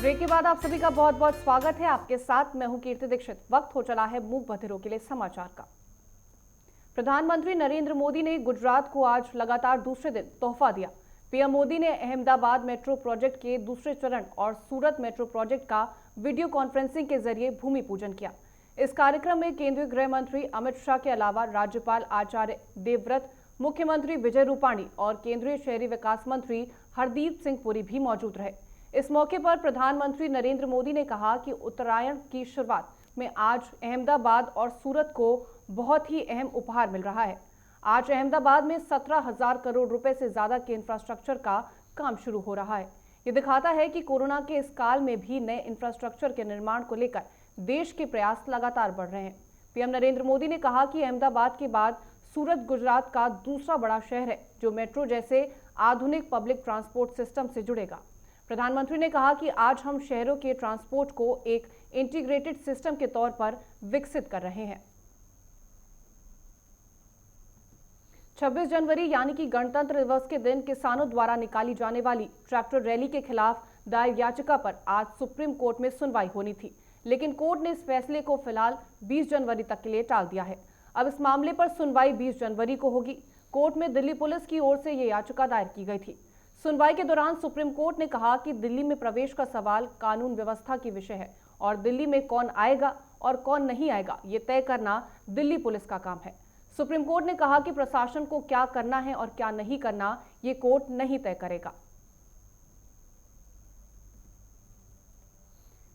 Break के बाद आप सभी का बहुत बहुत स्वागत है। आपके साथ मैं हूं कीर्ति दीक्षित। वक्त हो चला है मूक बधिरों के लिए समाचार का। प्रधानमंत्री नरेंद्र मोदी ने गुजरात को आज लगातार दूसरे दिन तोहफा दिया। पीएम मोदी ने अहमदाबाद मेट्रो प्रोजेक्ट के दूसरे चरण और सूरत मेट्रो प्रोजेक्ट का वीडियो कॉन्फ्रेंसिंग के जरिए भूमि पूजन किया। इस कार्यक्रम में केंद्रीय गृह मंत्री अमित शाह के अलावा राज्यपाल आचार्य देवव्रत, मुख्यमंत्री विजय रूपाणी और केंद्रीय शहरी विकास मंत्री हरदीप सिंह पुरी भी मौजूद रहे। इस मौके पर प्रधानमंत्री नरेंद्र मोदी ने कहा कि उत्तरायण की शुरुआत में आज अहमदाबाद और सूरत को बहुत ही अहम उपहार मिल रहा है। आज अहमदाबाद में 17,000 करोड़ रुपए से ज्यादा के इंफ्रास्ट्रक्चर का काम शुरू हो रहा है। ये दिखाता है कि कोरोना के इस काल में भी नए इंफ्रास्ट्रक्चर के निर्माण को लेकर देश के प्रयास लगातार बढ़ रहे हैं। पीएम नरेंद्र मोदी ने कहा कि अहमदाबाद के बाद सूरत गुजरात का दूसरा बड़ा शहर है जो मेट्रो जैसे आधुनिक पब्लिक ट्रांसपोर्ट सिस्टम से जुड़ेगा। प्रधानमंत्री ने कहा कि आज हम शहरों के ट्रांसपोर्ट को एक इंटीग्रेटेड सिस्टम के तौर पर विकसित कर रहे हैं। 26 जनवरी यानी कि गणतंत्र दिवस के दिन किसानों द्वारा निकाली जाने वाली ट्रैक्टर रैली के खिलाफ दायर याचिका पर आज सुप्रीम कोर्ट में सुनवाई होनी थी, लेकिन कोर्ट ने इस फैसले को फिलहाल 20 जनवरी तक के लिए टाल दिया है। अब इस मामले पर सुनवाई 20 जनवरी को होगी। कोर्ट में दिल्ली पुलिस की ओर से यह याचिका दायर की गई थी। सुनवाई के दौरान सुप्रीम कोर्ट ने कहा कि दिल्ली में प्रवेश का सवाल कानून व्यवस्था की विषय है और दिल्ली में कौन आएगा और कौन नहीं आएगा ये तय करना दिल्ली पुलिस का काम है। सुप्रीम कोर्ट ने कहा कि प्रशासन को क्या करना है और क्या नहीं करना ये कोर्ट नहीं तय करेगा।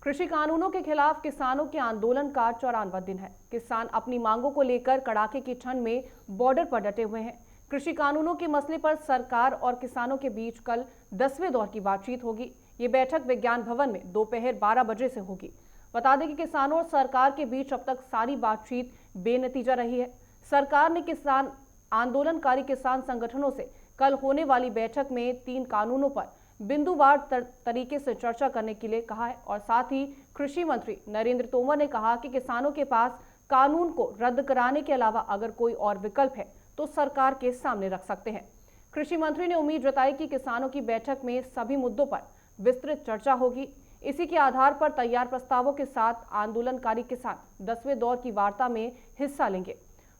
कृषि कानूनों के खिलाफ किसानों के आंदोलन का 54वां दिन है। किसान अपनी मांगों को लेकर कड़ाके की ठंड में बॉर्डर पर डटे हुए हैं। कृषि कानूनों के मसले पर सरकार और किसानों के बीच कल 10वें दौर की बातचीत होगी। ये बैठक विज्ञान भवन में दोपहर 12 बजे से होगी। बता दें कि किसानों और सरकार के बीच अब तक सारी बातचीत बेनतीजा रही है। सरकार ने किसान आंदोलनकारी किसान संगठनों से कल होने वाली बैठक में 3 कानूनों पर बिंदुवार तरीके से चर्चा करने के लिए कहा है और साथ ही कृषि मंत्री नरेंद्र तोमर ने कहा कि किसानों के पास कानून को रद्द कराने के अलावा अगर कोई और विकल्प है तो सरकार के सामने रख सकते हैं। कृषि मंत्री ने उम्मीद जताई कि किसानों की बैठक में सभी मुद्दों पर विस्तृत चर्चा होगी। इसी के आधार पर तैयार प्रस्तावों के साथ आंदोलनकारी किसान 10वें दौर की वार्ता में हिस्सा लेंगे।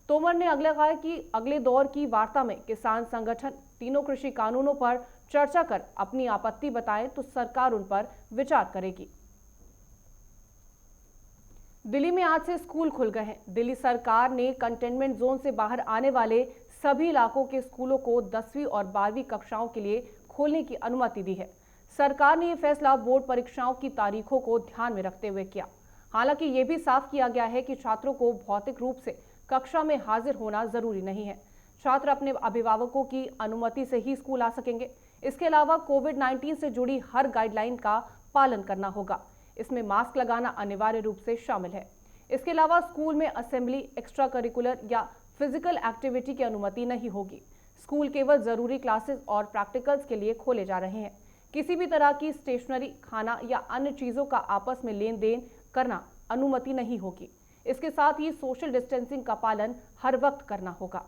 तोमर ने अगला कहा कि अगले दौर की वार्ता में किसान संगठन तीनों कृषि कानूनों पर चर्चा कर अपनी आपत्ति बताएं तो सरकार उन पर विचार करेगी। दिल्ली में आज से स्कूल खुल गए हैं। दिल्ली सरकार ने कंटेनमेंट जोन से बाहर आने वाले सभी इलाकों के स्कूलों को 10वीं और 12वीं कक्षाओं के लिए खोलने की अनुमति दी है। सरकार ने यह फैसला बोर्ड परीक्षाओं की तारीखों को ध्यान में रखते हुए किया। हालांकि यह भी साफ किया गया है कि छात्रों को भौतिक रूप से कक्षा में हाजिर होना जरूरी नहीं है। छात्र अपने अभिभावकों की अनुमति से ही स्कूल आ सकेंगे। इसके अलावा कोविड-19 से जुड़ी हर गाइडलाइन का पालन करना होगा। इसमें मास्क लगाना अनिवार्य रूप से शामिल है। इसके अलावा स्कूल में असेंबली, एक्स्ट्रा करिकुलर या फिजिकल एक्टिविटी की अनुमति नहीं होगी। स्कूल केवल जरूरी क्लासेस और प्रैक्टिकल्स के लिए खोले जा रहे हैं। किसी भी तरह की स्टेशनरी, खाना या अन्य चीजों का आपस में लेन देन करना अनुमति नहीं होगी। इसके साथ ही सोशल डिस्टेंसिंग का पालन हर वक्त करना होगा।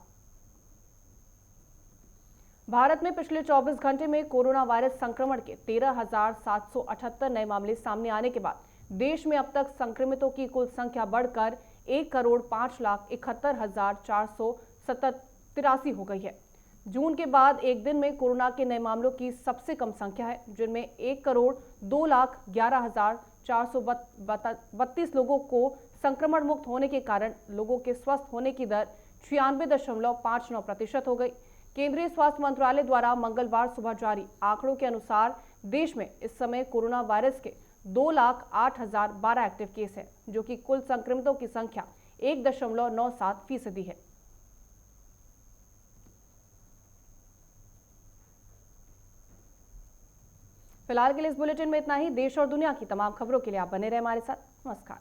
भारत में पिछले 24 घंटे में कोरोना वायरस संक्रमण के 13,778 नए मामले सामने आने के बाद देश में अब तक संक्रमितों की कुल संख्या बढ़कर 1,05,71,483 हो गई है। जून के बाद एक दिन में कोरोना के नए मामलों की सबसे कम संख्या है, जिनमें 1,02,11,432 लोगों को संक्रमण मुक्त होने के कारण लोगों के स्वस्थ होने की दर 96.59% हो गई। केंद्रीय स्वास्थ्य मंत्रालय द्वारा मंगलवार सुबह जारी आंकड़ों के अनुसार देश में इस समय कोरोना वायरस के 2,08,012 एक्टिव केस हैं, जो कि कुल संक्रमितों की संख्या 1.97% है। फिलहाल के लिए इस बुलेटिन में इतना ही। देश और दुनिया की तमाम खबरों के लिए आप बने रहे हमारे साथ। नमस्कार।